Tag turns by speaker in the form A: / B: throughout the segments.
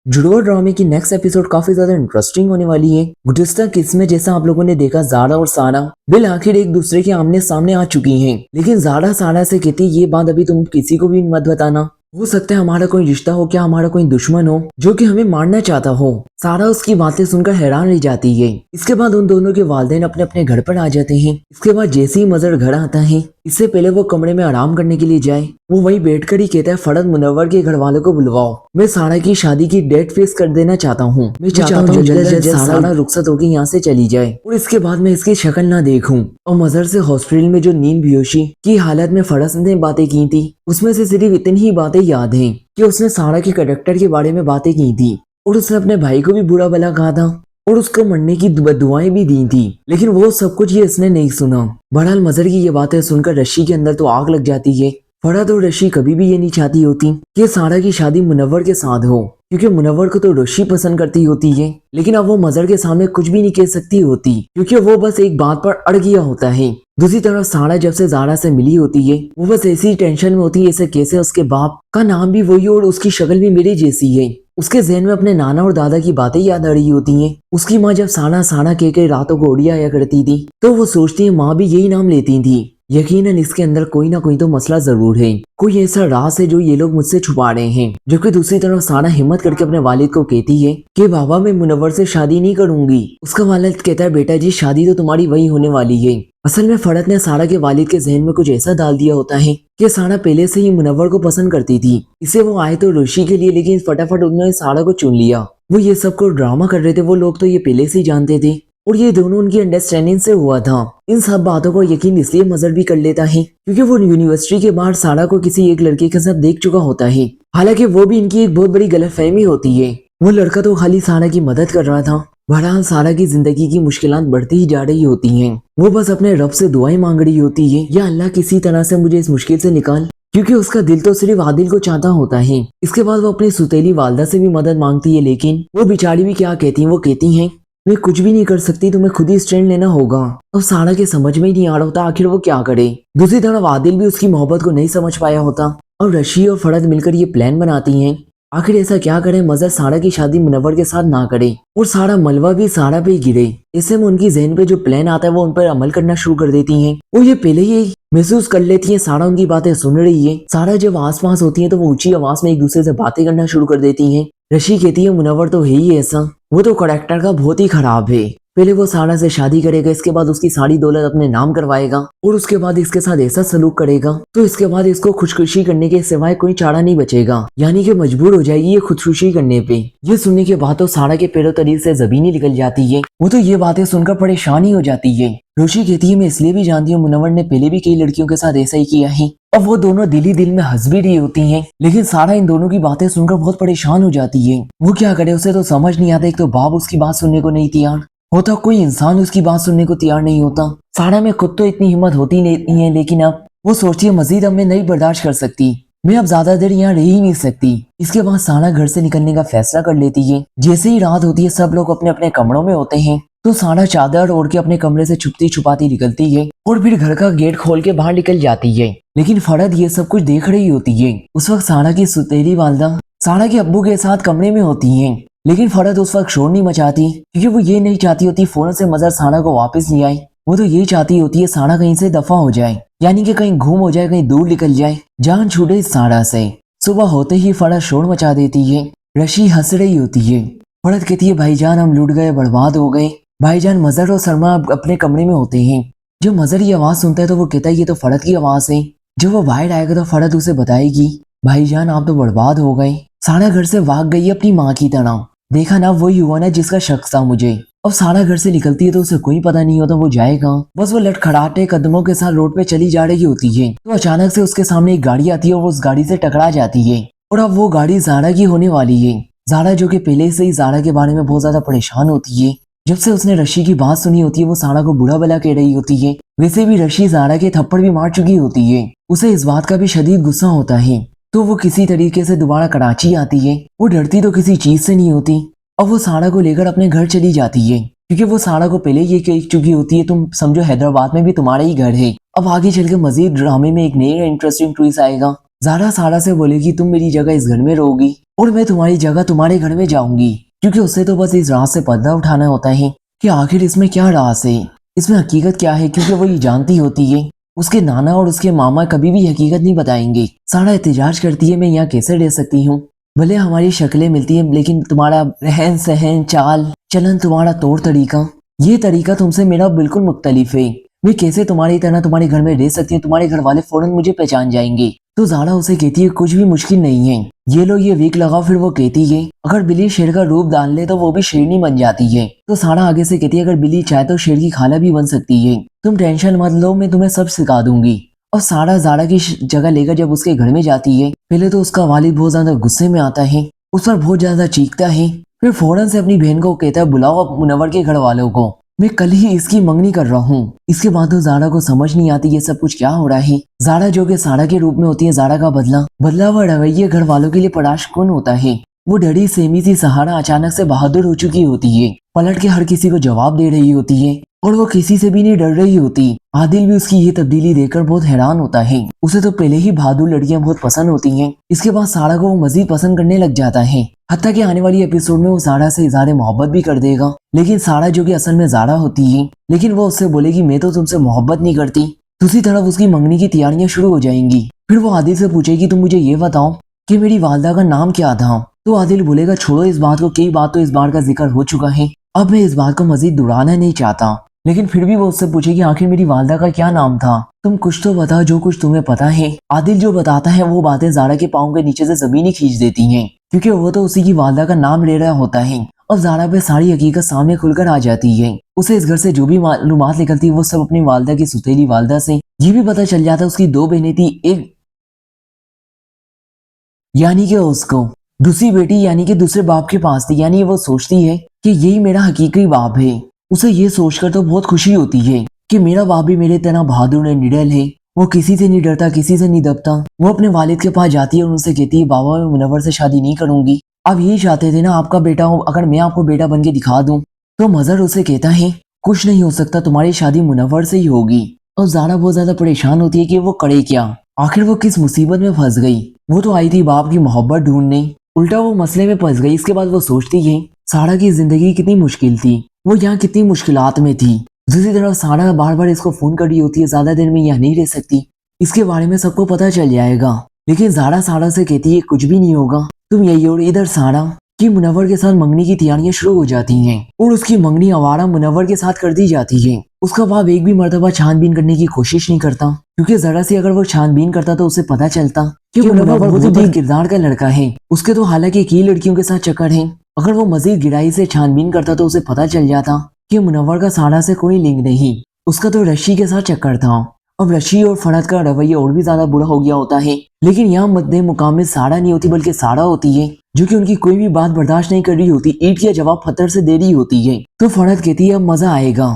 A: जुड़वा ड्रामे की नेक्स्ट एपिसोड काफी ज्यादा इंटरेस्टिंग होने वाली है। गुज़िश्ता किस में जैसा आप लोगों ने देखा, ज़ारा और सारा बिल आखिर एक दूसरे के आमने सामने आ चुकी हैं। लेकिन ज़ारा सारा से कहती ये बात अभी तुम किसी को भी मत बताना। हो सकता है हमारा कोई रिश्ता हो, क्या हमारा कोई दुश्मन हो जो कि हमें मारना चाहता हो। सारा उसकी बातें सुनकर हैरान रह जाती है। इसके बाद उन दोनों के वालिदैन अपने अपने घर पर आ जाते हैं। इसके बाद जैसे ही मजहर घर आता है, इससे पहले वो कमरे में आराम करने के लिए जाए, वो वहीं बैठकर ही कहता है फरद मुनव्वर के घर वालों को बुलवाओ, मैं सारा की शादी की डेट फिक्स कर देना चाहता हूँ। मैं चाहता हूँ जल्द से जल्द सारा रुखसत होकर यहाँ से चली जाए और इसके बाद मैं इसकी शक्ल ना देखूं। और मजहर से हॉस्पिटल में जो नींद बेहोशी की हालत में फरज ने बातें की थी, उसमें से सिर्फ इतनी ही बातें याद हैं कि उसने सारा के कैरेक्टर के बारे में बातें की थी और उसने अपने भाई को भी बुरा भला कहा था और उसको मरने की दुआएं भी दी थी। लेकिन वो सब कुछ ये इसने नहीं सुना। बहरहाल मजहर की ये बातें सुनकर रशी के अंदर तो आग लग जाती है। फरहद और रशी कभी भी ये नहीं चाहती होती कि सारा की शादी मुनव्वर के साथ हो, क्योंकि मुनव्वर को तो रशी पसंद करती होती है। लेकिन अब वो मजहर के सामने कुछ भी नहीं कह सकती होती, क्योंकि वो बस एक बात पर अड़ गया होता है। दूसरी तरफ सारा जब से ज़ारा से मिली होती है, वो बस ऐसी टेंशन में होती है ऐसे कैसे उसके बाप का नाम भी वही और उसकी शक्ल भी मेरी जैसी है। उसके जहन में अपने नाना और दादा की बातें याद आ रही होती हैं। उसकी माँ जब साना साना कह के रातों को उड़ी आया करती थी, तो वो सोचती है माँ भी यही नाम लेती थी। यकीनन इसके अंदर कोई ना कोई तो मसला जरूर है, कोई ऐसा राज है जो ये लोग मुझसे छुपा रहे हैं। जबकि दूसरी तरफ सारा हिम्मत करके अपने वालिद को कहती है कि बाबा मैं मुनव्वर से शादी नहीं करूंगी। उसका वालिद कहता है बेटा जी शादी तो तुम्हारी वही होने वाली है। असल में फरहद ने सारा के वालिद के जहन में कुछ ऐसा डाल दिया होता है कि सारा पहले से ही मुनव्वर को पसंद करती थी। इसे वो आए तो ऋषि के लिए, लेकिन फटाफट उन्होंने सारा को चुन लिया। वो ये सब को ड्रामा कर रहे थे, वो लोग तो ये पहले से ही जानते थे और ये दोनों उनकी अंडरस्टैंडिंग से हुआ था। इन सब बातों को यकीन इसलिए मजहर भी कर लेता है क्योंकि वो यूनिवर्सिटी के बाहर सारा को किसी एक लड़के के साथ देख चुका होता है। हालांकि वो भी इनकी एक बहुत बड़ी गलतफहमी होती है। वो लड़का तो खाली सारा की मदद कर रहा था। बहरहाल सारा की जिंदगी की मुश्किलात बढ़ती ही जा रही होती हैं। वो बस अपने रब से दुआएं मांग रही होती है, या अल्लाह किसी तरह से मुझे इस मुश्किल से निकाल, क्योंकि उसका दिल तो सिर्फ आदिल को चाहता होता है। इसके बाद वो अपनी सुतेली वालदा से भी मदद मांगती है, लेकिन वो बेचारी भी क्या कहती है, वो कहती हैं मैं कुछ भी नहीं कर सकती, तुम्हें खुद ही स्टैंड लेना होगा। अब सारा के समझ में ही नहीं आ रहा होता आखिर वो क्या करे। दूसरी तरफ आदिल भी उसकी मोहब्बत को नहीं समझ पाया होता और रशी और फरहद मिलकर ये प्लान बनाती हैं आखिर ऐसा क्या करे मजहर सारा की शादी मुनव्वर के साथ ना करे और सारा मलबा भी सारा पे गिरे। ऐसे में उनकी जहन पे जो प्लान आता है वो उन पर अमल करना शुरू कर देती हैं। वो ये पहले ही महसूस कर लेती है सारा उनकी बातें सुन रही है। सारा जब आस पास होती है तो वो ऊंची आवाज में एक दूसरे से बातें करना शुरू कर देती हैं। रशी कहती है मुनव्वर तो है ही ऐसा, वो तो करेक्टर का बहुत ही खराब है। पहले वो सारा से शादी करेगा, इसके बाद उसकी सारी दौलत अपने नाम करवाएगा और उसके बाद इसके साथ ऐसा सलूक करेगा तो इसके बाद इसको खुदकुशी करने के सिवाय कोई चारा नहीं बचेगा, यानी कि मजबूर हो जाएगी ये खुदकुशी करने पे। ये सुनने के बाद तो सारा के पैरों तरीके से जमीनी निकल जाती है। वो तो ये बातें सुनकर परेशान ही हो जाती है। रोशी कहती है मैं इसलिए भी जानती हूँ मुनव्वर ने पहले भी कई लड़कियों के साथ ऐसा ही किया है। अब वो दोनों दिल ही दिल में हंस भी रही होती हैं, लेकिन सारा इन दोनों की बातें सुनकर बहुत परेशान हो जाती है। वो क्या करे, उसे तो समझ नहीं आता। एक तो बाप उसकी बात सुनने को नहीं तैयार होता, कोई इंसान उसकी बात सुनने को तैयार नहीं होता। सारा में खुद तो इतनी हिम्मत होती नहीं है, लेकिन अब वो सोचती है मजीद अब मैं नहीं बर्दाश्त कर सकती, मैं अब ज्यादा देर यहाँ रह ही नहीं सकती। इसके बाद सारा घर से निकलने का फैसला कर लेती है। जैसे ही रात होती है, सब लोग अपने अपने कमरों में होते हैं, तो सारा चादर ओढ़ के अपने कमरे से छुपती छुपाती निकलती है और फिर घर का गेट खोल के बाहर निकल जाती है। लेकिन फरहद ये सब कुछ देख रही होती है। उस वक्त सारा की सुतेली वालदा सारा के अब्बू के साथ कमरे में होती है, लेकिन फरहद उस वक्त शोर नहीं मचाती क्योंकि वो ये नहीं चाहती होती फौरन से मजहर सारा को वापस नहीं आए। वो तो यही चाहती होती है सारा कहीं से दफा हो जाए, यानी कि कहीं घूम हो जाए, कहीं दूर निकल जाए, जान छूटे सारा से। सुबह होते ही फरहद शोर मचा देती है। रशी हंस रही होती है। फरहद कहती है भाईजान हम लूट गए, बर्बाद हो गए। भाईजान मजहर और सरमा अपने कमरे में होते हैं। जब मजहर ये आवाज सुनता है तो वो कहता है ये तो फरहद की आवाज है। जब वो बाहर आएगा तो फरहद उसे बताएगी भाईजान आप तो बर्बाद हो गए। सारा घर से भाग गई अपनी माँ की तरह। देखा ना वही हुआ ना जिसका शक था मुझे। अब सारा घर से निकलती है तो उसे कोई पता नहीं होता वो जाएगा। बस वो लटखड़ाटे कदमों के साथ रोड पे चली जा रही होती है तो अचानक से उसके सामने एक गाड़ी आती है और वो उस गाड़ी से टकरा जाती है और अब वो गाड़ी ज़ारा की होने वाली है। ज़ारा जो कि पहले से ही ज़ारा के बारे में बहुत ज्यादा परेशान होती है। जब से उसने रशी की बात सुनी होती है वो सारा को बुरा भला कह रही होती है। वैसे भी रशी ज़ारा के थप्पड़ भी मार चुकी होती है। उसे इस बात का भी शदीद गुस्सा होता है, तो वो किसी तरीके से दोबारा कराची आती है। वो डरती तो किसी चीज से नहीं होती। अब वो सारा को लेकर अपने घर चली जाती है क्योंकि वो सारा को पहले ये कह चुकी होती है तुम समझो हैदराबाद में भी तुम्हारा ही घर है। अब आगे चल के मजीद ड्रामे में एक नया इंटरेस्टिंग ट्विस्ट आएगा। ज़ारा सारा से बोलेगी तुम मेरी जगह इस घर में रहोगी, और मैं तुम्हारी जगह तुम्हारे घर में जाऊंगी, क्योंकि उससे तो बस इस राज से पर्दा उठाना होता है कि आखिर इसमें क्या राज है, इसमें हकीकत क्या है, क्योंकि वो ये जानती होती है उसके नाना और उसके मामा कभी भी हकीकत नहीं बताएंगे। सारा एहतजाज करती है, मैं यहाँ कैसे रह सकती हूँ, भले हमारी शक्लें मिलती हैं लेकिन तुम्हारा रहन सहन चाल चलन तुम्हारा तौर तरीका, ये तरीका तुमसे मेरा बिल्कुल मुख्तलिफ है। मैं कैसे तुम्हारी तरह तुम्हारे घर में रह सकती हूँ, तुम्हारे घर वाले फौरन मुझे पहचान जाएंगे। तो ज़ारा उसे कहती है कुछ भी मुश्किल नहीं है, ये लो ये वीक लगाओ। फिर वो कहती है अगर बिल्ली शेर का रूप डाल ले तो वो भी शेरनी बन जाती है। तो सारा आगे से कहती है अगर बिल्ली चाहे तो शेर की खाला भी बन सकती है, तुम टेंशन मत लो, मैं तुम्हें सब सिखा दूंगी। और सारा ज़ारा की जगह लेकर जब उसके घर में जाती है, पहले तो उसका वालिद बहुत ज्यादा गुस्से में आता है, उस पर बहुत ज्यादा चीखता है, फिर फौरन से अपनी बहन को कहता है बुलाओ अब मुनव्वर के घर वालों को, मैं कल ही इसकी मंगनी कर रहा हूँ। इसके बाद तो ज़ारा को समझ नहीं आती ये सब कुछ क्या हो रहा है। ज़ारा जो कि सारा के रूप में होती है, ज़ारा का बदला हुआ रवैया घर वालों के लिए पराश कौन होता है। वो डरी सेमी सी सहारा अचानक से बहादुर हो चुकी होती है, पलट के हर किसी को जवाब दे रही होती है और वो किसी से भी नहीं डर रही होती। आदिल भी उसकी ये तब्दीली देखकर बहुत हैरान होता है, उसे तो पहले ही बहादुर लड़कियां बहुत पसंद होती हैं। इसके बाद सारा को वो मजीद पसंद करने लग जाता है, हत्ता कि आने वाली एपिसोड में वो सारा से इज़हार मोहब्बत भी कर देगा। लेकिन सारा जो कि असल में ज़ारा होती है, लेकिन वो उससे बोलेगी मैं तो तुमसे मोहब्बत नहीं करती। दूसरी तरफ उसकी मंगनी की तैयारियां शुरू हो जाएंगी। फिर वो आदिल से पूछेगी तुम मुझे ये बताओ कि मेरी वालदा का नाम क्या था। तो आदिल बोलेगा छोड़ो इस बात को, कई बात तो इस बार का जिक्र हो चुका है, अब मैं इस बात को मजीद दोहराना नहीं चाहता। लेकिन फिर भी वो उससे पूछेगी आखिर मेरी वालदा का क्या नाम था, तुम कुछ तो बताओ जो कुछ तुम्हें पता है। आदिल जो बताता है वो बातें ज़ारा के पाँव के नीचे से जमीन ही खींच देती हैं, क्योंकि वो तो उसी की वालदा का नाम ले रहा होता है। अब ज़ारा पे सारी हकीकत सामने खुलकर आ जाती है। उसे इस घर से जो भी मालूमात निकलती है वो सब अपनी वालदा की सुतेली वालदा से। ये भी पता चल जाता है उसकी दो बहनें थी, एक यानी कि उसको दूसरी बेटी यानी कि दूसरे बाप के पास थी, यानी वो सोचती है कि यही मेरा हकीकी बाप है। उसे ये सोचकर तो बहुत खुशी होती है कि मेरा बाप भी मेरे तरह बहादुर निडर है, वो किसी से नहीं डरता, किसी से नहीं दबता। वो अपने वालिद के पास जाती है और उनसे कहती है बाबा मैं मुनव्वर से शादी नहीं करूंगी, आप यही चाहते थे ना आपका बेटा हो, अगर मैं आपको बेटा बन के दिखा दूं। तो मजहर उसे कहता है कुछ नहीं हो सकता, तुम्हारी शादी मुनव्वर से ही होगी। और ज़ारा बहुत ज्यादा परेशान होती है कि वो करे क्या, आखिर वो किस मुसीबत में फंस गई। वो तो आई थी बाप की मोहब्बत ढूंढने, उल्टा वो मसले में फंस गई। इसके बाद वो सोचती है सारा की जिंदगी कितनी मुश्किल थी, वो यहाँ कितनी मुश्किलात में थी। दूसरी तरफ सारा बार बार इसको फोन कर रही होती है ज्यादा देर में यहाँ नहीं रह सकती, इसके बारे में सबको पता चल जाएगा। लेकिन ज़ारा सारा से कहती है कुछ भी नहीं होगा, तुम यही। और इधर सारा की मुनव्वर के साथ मंगनी की तैयारियां शुरू हो जाती हैं और उसकी मंगनी आवारा मुनव्वर के साथ कर दी जाती है। उसका बाप एक भी मर्तबा छानबीन करने की कोशिश नहीं करता, क्योंकि जरा सी अगर वो छानबीन करता तो उसे पता चलता कि मुनव्वर बहुत ही किरदार का लड़का है। उसके तो हालांकि कई लड़कियों के साथ चक्कर है, अगर वो मजीद गिराई से छानबीन करता तो उसे पता चल जाता कि मुनव्वर का सारा से कोई लिंक नहीं, उसका तो रशी के साथ चक्कर था। अब रशी और फरहत का रवैया और भी ज्यादा बुरा हो गया होता है। लेकिन यहाँ मद्दे मुकाम में सारा नहीं होती बल्कि सारा होती है, जो कि उनकी कोई भी बात बर्दाश्त नहीं कर रही होती, ईंट का जवाब पत्थर से दे रही होती है। तो फरहत कहती है अब मजा आएगा,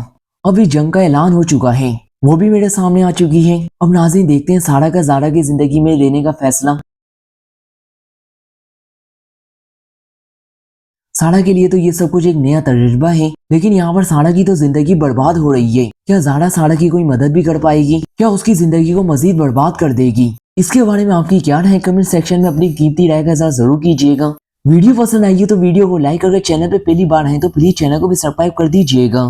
A: अब इस जंग का ऐलान हो चुका है, वो भी मेरे सामने आ चुकी है। अब नाज़रीन देखते हैं सारा का ज़ारा की जिंदगी में लेने का फैसला। सारा के लिए तो ये सब कुछ एक नया तजुर्बा है, लेकिन यहाँ पर सारा की तो जिंदगी बर्बाद हो रही है। क्या ज़ारा सारा की कोई मदद भी कर पाएगी, क्या उसकी जिंदगी को मजीद बर्बाद कर देगी? इसके बारे में आपकी क्या राय है कमेंट सेक्शन में अपनी कीमती राय का इज़हार जरूर कीजिएगा। वीडियो पसंद आई है तो वीडियो को लाइक करके चैनल पे पहली बार आए तो प्लीज चैनल को भी सब्सक्राइब कर दीजिएगा।